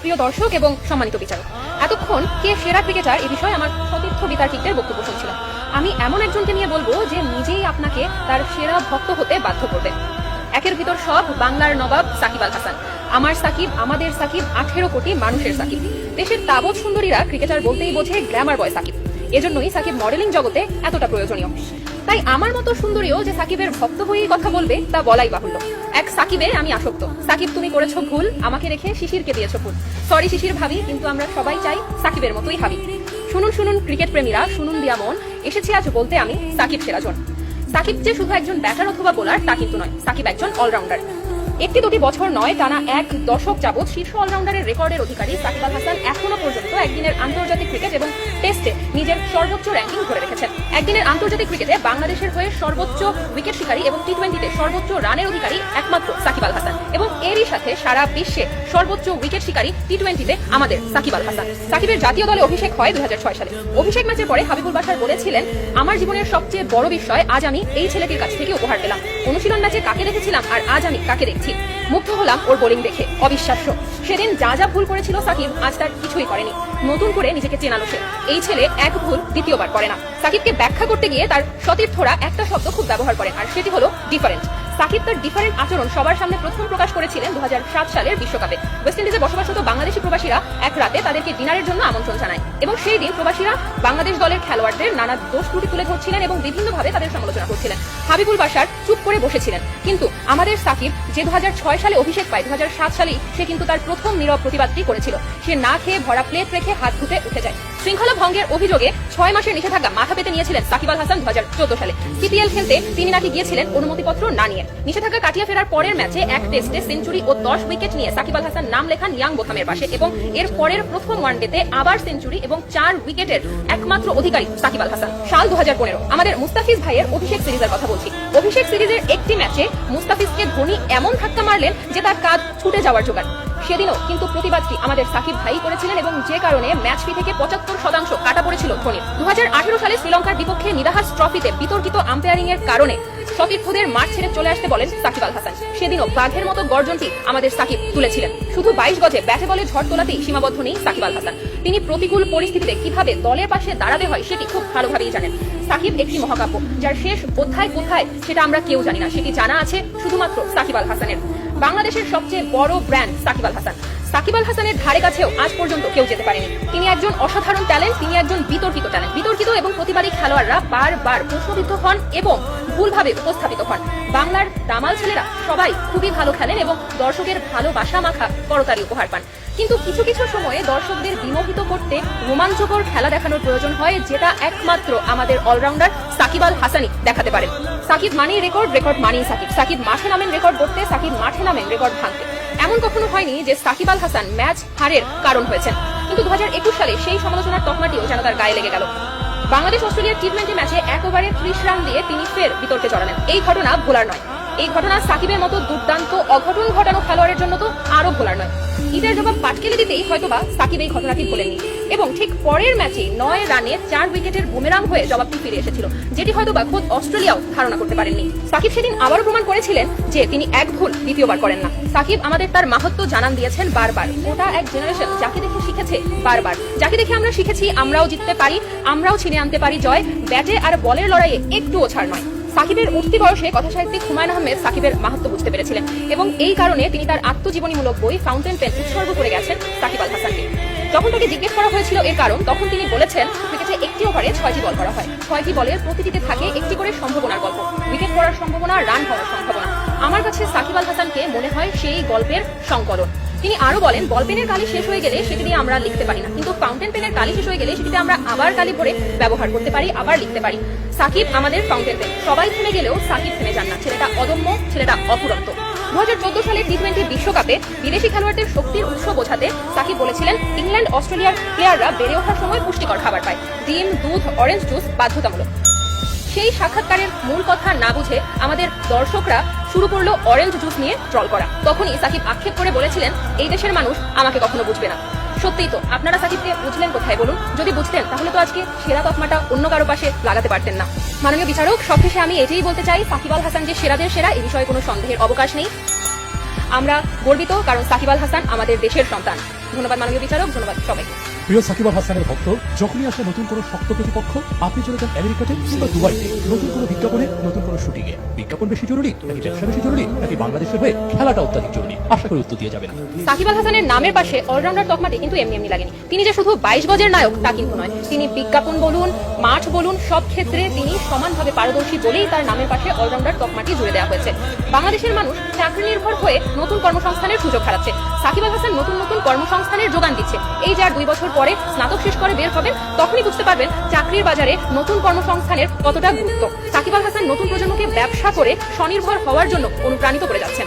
প্রিয় দর্শক এবং সম্মানিত বিচারক, এতক্ষণ কে সেরা ক্রিকেটার এ বিষয়ে আমার সতীর্থ বিতার্কিকদের বক্তব্য শুনছিলাম। আমি এমন একজনকে নিয়ে বলবো যে নিজেই আপনাকে তার সেরা ভক্ত হতে বাধ্য করবে। একের ভিতর সব, বাংলার নবাব সাকিব আল হাসান। আমার সাকিব, আমাদের সাকিব, 18 কোটি মানুষের সাকিব। দেশের তাবৎ সুন্দরীরা ক্রিকেটার বলতেই বোঝে গ্ল্যামার বয় সাকিব। এজন্যই সাকিব মডেলিং জগতে এতটা প্রয়োজনীয়। তাই আমার মতো সুন্দরীও যে সাকিবের ভক্ত হয়েই কথা বলবে তা বলাই বাহুল্য। এক সাকিবে আমি আসক্ত। সাকিব, তুমি করেছো ভুল, আমাকে রেখে শিশিরকে দিয়েছো ফুল। সরি শিশির ভাবি, কিন্তু আমরা সবাই চাই সাকিবের মতোই ভাবি। শুনুন শুনুন ক্রিকেট প্রেমীরা, শুনুন দিয়া মন, এসেছি আজ বলতে আমি সাকিব সেরাজন। সাকিব যে শুধু একজন ব্যাটার অথবা বোলার তা কিন্তু নয়, সাকিব একজন অলরাউন্ডার। একটি দুটি বছর নয়, টানা এক দশক যাবৎ শীর্ষ অলরাউন্ডারের রেকর্ডের অধিকারী সাকিব আল হাসান এখনো পর্যন্ত একদিনের আন্তর্জাতিক ক্রিকেট এবং টেস্টে নিজের সর্বোচ্চ র্যাঙ্কিং ধরে রেখেছেন। একদিনের আন্তর্জাতিক ক্রিকেটে বাংলাদেশের হয়ে সর্বোচ্চ উইকেট শিকারী এবং টি-20তে সর্বোচ্চ রানের অধিকারী একমাত্র সাকিব আল হাসান, এবং এরই সাথে সারা বিশ্বে সর্বোচ্চ উইকেট শিকারী টি-20তে আমাদের সাকিব আল হাসান। সাকিবের জাতীয় দলে অভিষেক হয় 2006 সালে। অভিষেক ম্যাচের পরে হাবিবুল বাশার বলেছিলেন, আমার জীবনের সবচেয়ে বড় বিষয় আজ আমি এই ছেলেটির কাছ থেকে উপহার পেলাম। অনুশীলন ম্যাচে কাকে দেখেছিলাম আর আজ আমি কাকে দেখছি। মুগ্ধ হলাম ওর বোলিং দেখে, অবিশ্বাস্য। সেদিন যা যা ভুল করেছিল সাকিব, আজ তার কিছুই করেনি। নতুন করে নিজেকে চেনালো সে। এই ছেলে এক ভুল দ্বিতীয়বার করে না। সাকিবকে ব্যাখ্যা করতে গিয়ে তার সতীর্থরা একটা শব্দ খুব ব্যবহার করেন, আর সেটি হলো ডিফারেন্ট। সাকিব তার ডিফারেন্ট আচরণ সবার সামনে প্রথম প্রকাশ করেছিলেন 2007 সালের বিশ্বকাপে। ওয়েস্ট ইন্ডিজে বসবাসরত বাংলাদেশি প্রবাসীরা এক রাতে তাদেরকে ডিনারের জন্য আমন্ত্রণ জানায়, এবং সেই দিন প্রবাসীরা বাংলাদেশ দলের খেলোয়াড়দের নানা দোষ ত্রুটি তুলে ধরছিলেন এবং বিভিন্নভাবে তাদের সমালোচনা করছিলেন। হাবিবুল বাশার চুপ করে বসেছিলেন, কিন্তু আমাদের সাকিব যে 2006 সালে অভিষেক পায়, 2007 সালেই সে কিন্তু তার প্রথম নীরব প্রতিবাদটি করেছিল। সে না খেয়ে ভরা প্লেট রেখে হাত ধুতে উঠে যায়। শৃঙ্খলা ভঙ্গের অভিযোগে 6 মাসের নিষেধাজ্ঞা মাথা পেতে নিয়েছিলেন সাকিব আল হাসান 2014 সালে। সিপিএল খেলতে তিনি নাকি গিয়েছিলেন অনুমতিপত্র না নিয়ে। নিষেধাজ্ঞা কাটিয়ে ফেরার পরের ম্যাচে এক টেস্টে সেঞ্চুরি ও 10 উইকেট নিয়ে সাকিব আল হাসান নাম লেখান ইয়াং বোথামের পাশে, এবং এর পরের প্রথম ওয়ানডেতে আবার সেঞ্চুরি এবং 4 উইকেটের একমাত্র অধিকারী সাকিব আল হাসান। সাল 2015, আমাদের মুস্তাফিজ ভাইয়ের অভিষেক সিরিজের কথা বলছি। অভিষেক সিরিজের একটি ম্যাচে মুস্তাফিজকে ধোনি এমন ধাক্কা মারলেন যে তার কাঁধ ছুটে যাওয়ার জোগাড়। সেদিনও কিন্তু প্রতিবাদটি আমাদের সাকিব ভাই করেছিলেন, এবং যে কারণে ম্যাচ ফি থেকে 75% কাটা পড়েছিল ধোনির। 2018 সালে শ্রীলঙ্কার বিপক্ষে নিদাহাস ট্রফিতে বিতর্কিত আম্পায়ারিং এর কারণে সতীর্থদের মাঠ ছেড়ে চলে আসতে বলেন সাকিব আল হাসান। সেদিনও বাঘের মতো গর্জনটি আমাদের সাকিব তুলেছিলেন। শুধু 22 গজে ব্যাটে বলে ঝড় তোলাতেই সীমাবদ্ধ নেই সাকিব আল হাসান। তিনি প্রতিকূল পরিস্থিতিতে কিভাবে দলের পাশে দাঁড়াতে হয় সেটি খুব ভালোভাবেই জানেন। সাকিব একটি মহাকাব্য, যার শেষ অধ্যায় কোথায় সেটা আমরা কেউ জানি না। সেটি জানা আছে শুধুমাত্র সাকিব আল হাসানের। বাংলাদেশের সবচেয়ে বড় ব্র্যান্ড সাকিব আল হাসান। সাকিব আল হাসানের ধারে কাছেও আজ পর্যন্ত কেউ যেতে পারেনি। তিনি একজন অসাধারণ ট্যালেন্ট, তিনি একজন বিতর্কিত ট্যালেন্ট। বিতর্কিত এবং প্রতিবাদী খেলোয়াড়রা বারবার প্রশ্নবিদ্ধ হন এবং ভুলভাবে উপস্থাপিত হন। বাংলার দামাল ছেলেরা সবাই খুবই ভালো খেলেন এবং দর্শকের ভালোবাসা মাখা করতালি উপহার পান। কিন্তু কিছু কিছু সময়ে দর্শকদের বিমোহিত করতে রোমাঞ্চকর খেলা দেখানোর প্রয়োজন হয়, যেটা একমাত্র আমাদের অলরাউন্ডার সাকিব আল হাসানই দেখাতে পারেন। সাকিব মানেই রেকর্ড, রেকর্ড মানেই সাকিব। সাকিব মাঠে নামেন রেকর্ড করতে, সাকিব মাঠে নামেন রেকর্ড ভাঙতে। এমন কখনো হয়নি যে সাকিব আল হাসান ম্যাচ হারের কারণ হয়েছেন, কিন্তু 2021 সালে সেই সমালোচনার তকমাটিও যেন তার গায়ে লেগে গেল। বাংলাদেশ অস্ট্রেলিয়ার টি-20 ম্যাচে 1 ওভারে 30 রান দিয়ে তিনি ফের বিতর্কে জড়ালেন। এই ঘটনা ভোলার নয়। এই ঘটনা সাকিবের মতো দুর্দান্ত অঘটন ঘটানো খেলোয়াড়ের জন্য তো আরো ভোলার নয়। ইটের জবাব পাটকেলে দিতেই হয়তোবা সাকিব এই ঘটনাটি ভোলেননি, এবং ঠিক পরের ম্যাচে 9 রানে 4 উইকেটের বুমেরাং হয়ে জবাবটি ফিরে এসেছিল, যেটি হয়তোবা খোদ অস্ট্রেলিয়াও ধারণা করতে পারেননি। সাকিব সেদিন আবারও প্রমাণ করেছিলেন যে তিনি এক ভুল দ্বিতীয়বার করেন না। সাকিব আমাদের তার মাহাত্ম্য জানান দিয়েছেন বারবার। ওটা এক জেনারেশন যাকে দেখে শিখেছে বারবার, যাকে দেখে আমরা শিখেছি আমরাও জিততে পারি, আমরাও ছিনিয়ে আনতে পারি জয়। ব্যাটে আর বলের লড়াইয়ে একটুও ছাড় নয়। সাকিবের উঠতি বয়সে কথাসাহিত্যিক হুমায়ুন আহমেদ সাকিবের মাহাত্ম্য বুঝতে পেরেছিলেন, এবং এই কারণে তিনি তার আত্মজীবনীমূলক বই ফাউন্টেন পেন উৎসর্গ করে গেছেন সাকিব আল হাসানকে। যখন তাকে জিজ্ঞেস করা হয়েছিল এর কারণ, তখন তিনি বলেছেন, ক্রিকেটে একটি ওভারে 6টি বল করা হয়। 6টি বলের প্রতিটিতে থাকে একটি করে সম্ভাবনার গল্প, উইকেট পড়ার সম্ভাবনা, রান হওয়ার সম্ভাবনা। আমার কাছে সাকিব আল হাসানকে মনে হয় সেই গল্পের সংকলন। তিনি আরো বলেন, বল পেনের কালি শেষ হয়ে গেলে সেটি দিয়ে আমরা লিখতে পারি না, কিন্তু ফাউন্টেন পেনের কালি শেষ হয়ে গেলে সেটিতে আমরা আবার কালি ভরে ব্যবহার করতে পারি, আবার লিখতে পারি। সাকিব আমাদের ফাউন্টেন পেন। সবাই থেমে গেলেও সাকিব থেমে যান না। ছেলেটা অদম্য, ছেলেটা অফুরন্ত। 2014 সালে টি-20 বিশ্বকাপে বিদেশি খেলোয়াড়দের শক্তির উৎস বোঝাতে সাকিব বলেছিলেন, ইংল্যান্ড অস্ট্রেলিয়ার প্লেয়াররা বেড়ে ওঠার সময় পুষ্টিকর খাবার পায়, ডিম, দুধ, অরেঞ্জ জুস বাধ্যতামূলক। সেই সাক্ষাৎকারের মূল কথা না বুঝে আমাদের দর্শকরা শুরু করলো অরেঞ্জ জুস নিয়ে ট্রল করা। তখনই সাকিব আক্ষেপ করে বলেছিলেন, এই দেশের মানুষ আমাকে কখনো বুঝবে না। সত্যিই তো, আপনারা সাকিবকে বুঝলেন কোথায় বলুন? যদি বুঝতেন তাহলে তো আজকে সেরা তকমাটা অন্য কারো পাশে লাগাতে পারতেন না। মাননীয় বিচারক, সবশেষে আমি এটাই বলতে চাই, সাকিব আল হাসান যে সেরাদের সেরা এ বিষয়ে কোনো সন্দেহের অবকাশ নেই। আমরা গর্বিত, কারণ সাকিব আল হাসান আমাদের দেশের সন্তান। ধন্যবাদ মাননীয় বিচারক, ধন্যবাদ সবাইকে। প্রিয় সাকিব আল হাসানের ভক্ত, যখনই আসে নতুন কোনো শক্ত প্রতিপক্ষ, আপনি চলে যান আমেরিকাতে কিংবা দুবাইতে নতুন কোনো বিজ্ঞাপনে, নতুন কোনো শুটিংয়ে। বিজ্ঞাপন বেশি জরুরি নাকি ব্যবসা বেশি জরুরি নাকি বাংলাদেশের হয়ে খেলাটা অত্যাধিক জরুরি? আশা করি উত্তর দিয়ে যাবেন। সাকিব আল হাসানের নামের পাশে অলরাউন্ডার তকমাটি কিন্তু এমনি এমনি লাগেনি। তিনি যে শুধু 22 গজের নায়ক তা কিন্তু নয়। তিনি বিজ্ঞাপন বলুন, মাঠ বলুন, সব ক্ষেত্রে তিনি সমানভাবে পারদর্শী বলেই তার নামের পাশে অলরাউন্ডার তকমাটি জুড়ে দেওয়া হয়েছে। বাংলাদেশের মানুষ চাকরি নির্ভর হয়ে নতুন কর্মসংস্থানের সুযোগ হারাচ্ছে। সাকিব আল হাসান নতুন নতুন কর্মসংস্থানের যোগান দিচ্ছে। এই যে আর 2 বছর পরে স্নাতক শেষ করে বের হবেন, তখনই বুঝতে পারবেন চাকরির বাজারে নতুন কর্মসংস্থানের কতটা গুরুত্ব। সাকিব আল হাসান নতুন প্রজন্মকে ব্যবসা করে স্বনির্ভর হওয়ার জন্য অনুপ্রাণিত করে যাচ্ছেন।